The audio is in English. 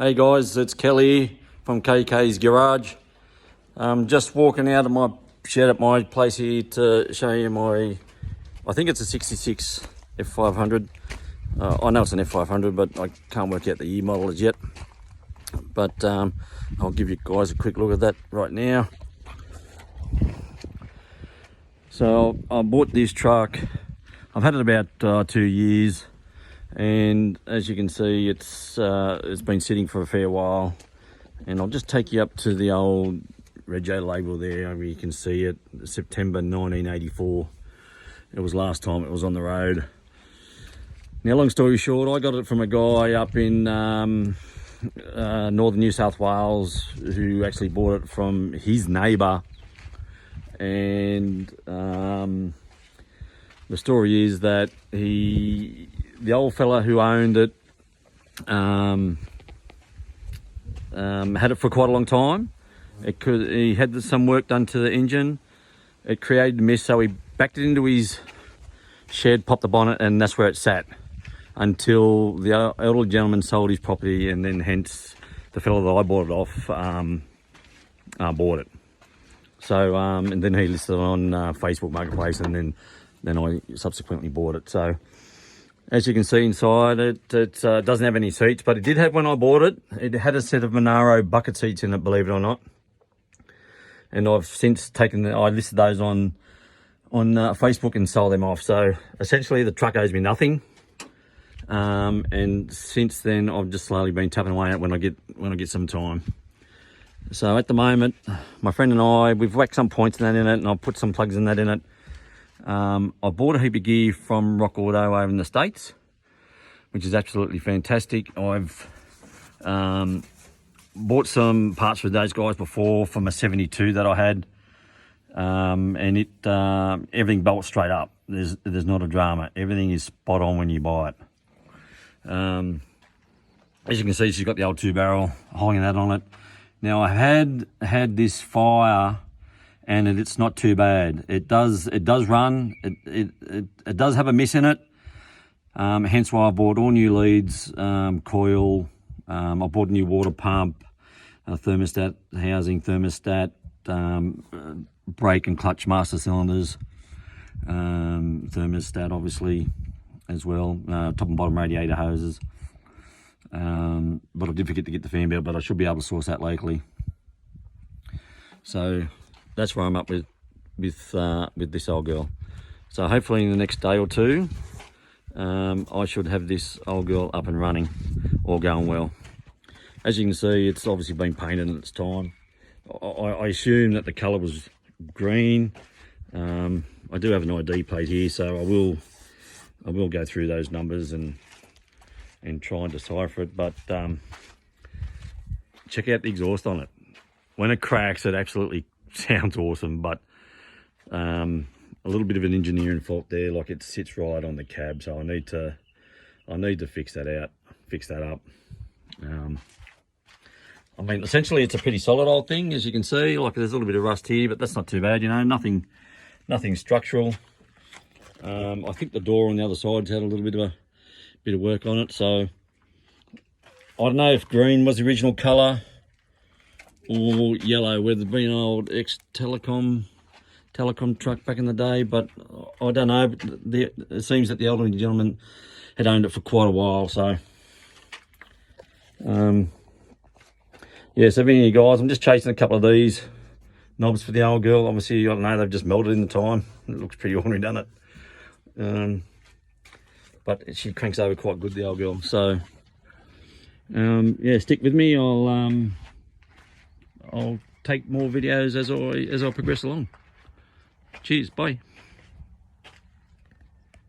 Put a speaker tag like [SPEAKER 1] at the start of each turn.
[SPEAKER 1] Hey guys, it's Kelly from KK's Garage. Just walking out of my shed at my place here to show you my, I think it's a 66 F500. I know it's an F500, but I can't work out the year model as yet. But I'll give you guys a quick look at that right now. So I bought this truck. I've had it about 2 years. And as you can see, it's been sitting for a fair while, and I'll just take you up to the old rego label there. You can see it, September 1984. It was last time it was on the road. Now, long story short, I got it from a guy up in northern New South Wales who actually bought it from his neighbour. And the story is that the old fella who owned it had it for quite a long time. He had some work done to the engine. It created a mist, so he backed it into his shed, popped the bonnet, and that's where it sat until the elderly gentleman sold his property, and then hence the fella that I bought it off bought it. So and then he listed it on Facebook Marketplace, and then I subsequently bought it. So as you can see inside, it doesn't have any seats, but it did have when I bought it. It had a set of Monaro bucket seats in it, believe it or not. And I've since I listed those on Facebook and sold them off. So essentially the truck owes me nothing. And since then I've just slowly been tapping away at it when I get some time. So at the moment, my friend and I, we've whacked some points in that in it, and I've put some plugs in that in it. I bought a heap of gear from Rock Auto over in the States, which is absolutely fantastic. I've bought some parts for those guys before from a 72 that I had, and everything bolts straight up. There's not a drama. Everything is spot on when you buy it. As you can see, she's got the old 2-barrel holding that on it. Now, I had this fire, and it's not too bad. It does run. It does have a miss in it. Hence why I bought all new leads, coil. I bought a new water pump, thermostat housing, brake and clutch master cylinders, thermostat obviously as well, top and bottom radiator hoses. But I did forget to get the fan belt, but I should be able to source that locally. So that's where I'm up with this old girl. So hopefully in the next day or two, I should have this old girl up and running, all going well. As you can see, it's obviously been painted in its time. I assume that the colour was green. I do have an ID plate here, so I will go through those numbers and try and decipher it. But check out the exhaust on it. When it cracks, it absolutely sounds awesome, but a little bit of an engineering fault there. Like, it sits right on the cab, so I need to fix that up. I mean, essentially it's a pretty solid old thing, as you can see. Like, there's a little bit of rust here, but that's not too bad, you know. Nothing structural. I think the door on the other side's had a little bit of work on it, so I don't know if green was the original colour or yellow, where there'd been an old ex-telecom truck back in the day, but I don't know. It seems that the elderly gentleman had owned it for quite a while. So yeah, so any guys, I'm just chasing a couple of these knobs for the old girl. Obviously, I don't know, they've just melted in the time. It looks pretty ordinary, doesn't it? But she cranks over quite good, the old girl. So yeah, stick with me. I'll take more videos as I progress along. Cheers, bye.